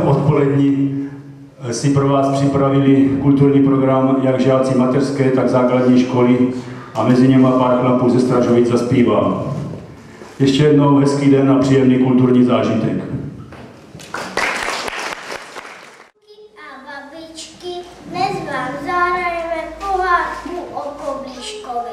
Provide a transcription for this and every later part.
odpolední si pro vás připravili kulturní program, jak žáci mateřské, tak základní školy a mezi něma pár chlapů ze Stražovic zaspívá. Ještě jednou hezký den a příjemný kulturní zážitek. A babičky, dnes vám zahrajeme pohádku o Koblížkovi.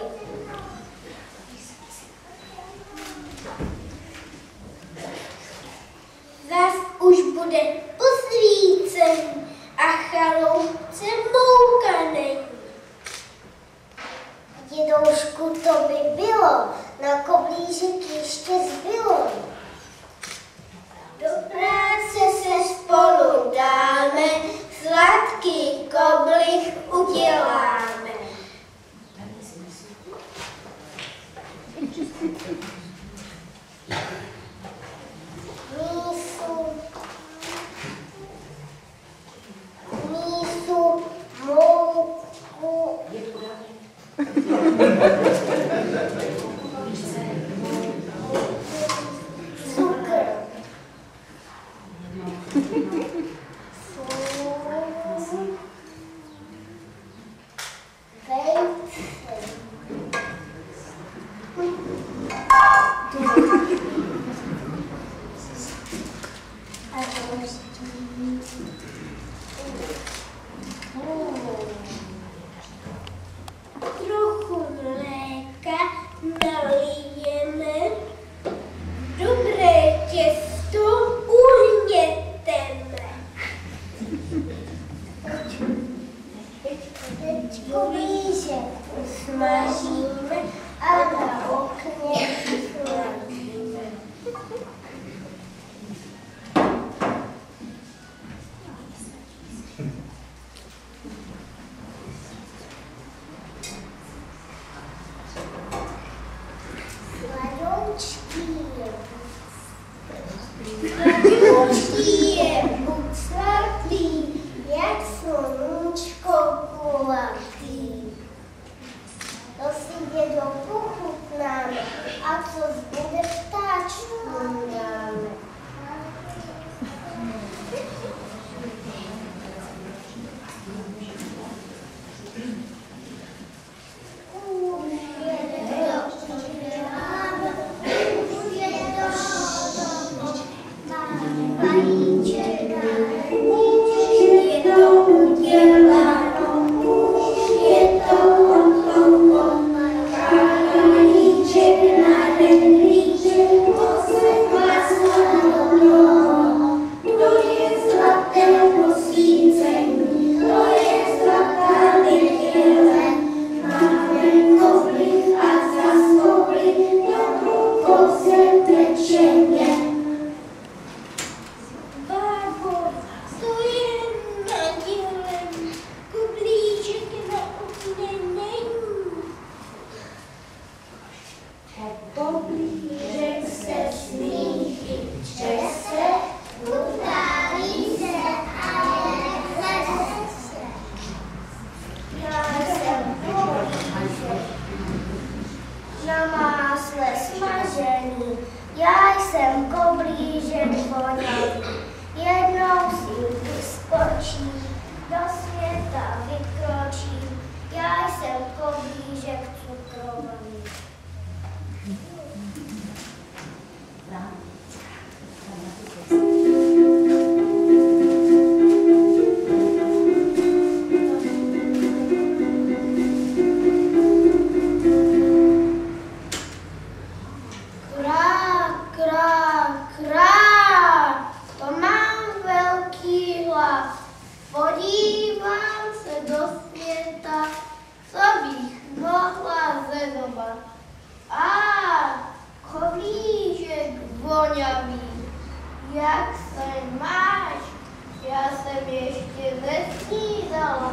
Zas už bude posvícený a chaloupce mouka není. Dědoušku, to by bylo, na koblížek ještě zbylo. Do práce se spolu dáme, sladký koblih uděláme. Mísu, mouku. Cukr. Sůl. Vejce. Trochu mléka nalijeme, dobré těsto uhněteme. Teď koblížek usmažíme a na okně usmažíme. Sladoučký je buď sladký, jak sluníčko kulatý. To si dědo pochutnáme a co zbude ptáčkům dáme. Na másle smažený, já jsem koblížek voňavý. Jednou si vyskočí, do světa vykročí, já jsem koblížek cukrovaný. Podívám se do světa, co bych mohla zedovat. Koblížek voňavý, jak se máš? Já jsem ještě nesnídala,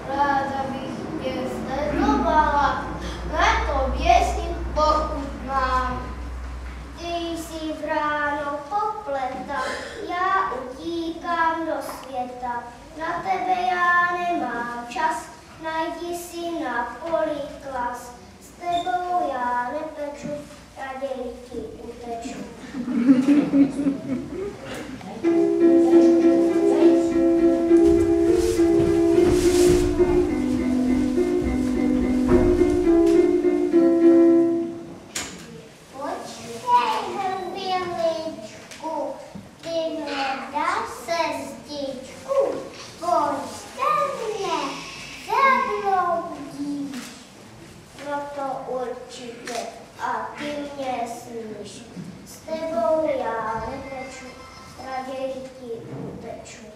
ráda bych tě sledovala, na tobě si pochutnám. Ty jsi v ráno popleta, já utíkám do světa. Na tebe já nemám čas, najdi si na poli klas. S tebou já nepeču, raději ti uteču. uteču.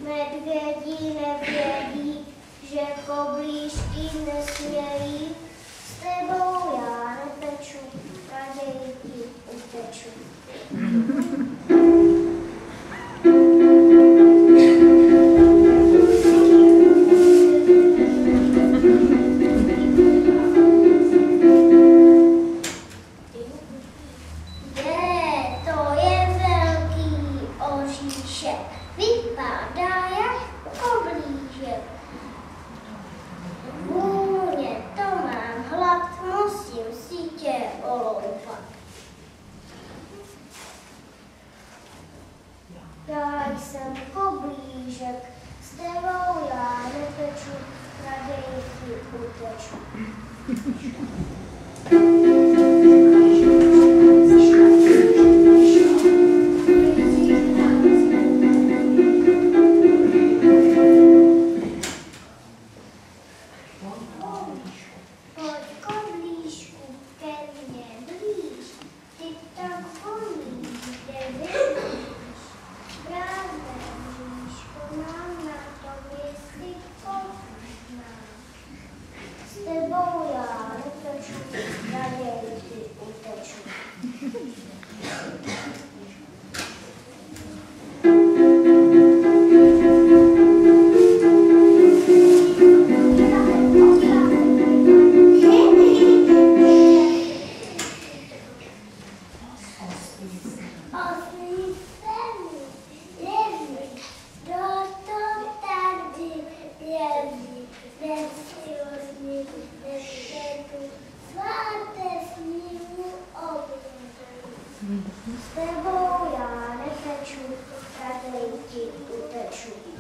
Medvědí nevědí, že koblížky nesmějí, s tebou já neteču, raději ti uteču. To je velký oříšek, vypadá jak koblížek. Vůně, to mám hlad, musím si tě oloupat. Já jsem koblížek, s tebou já neteču, raději ti uteču. S tebou já neteču, raději ti uteču. S tebou já neteču, raději ti uteču.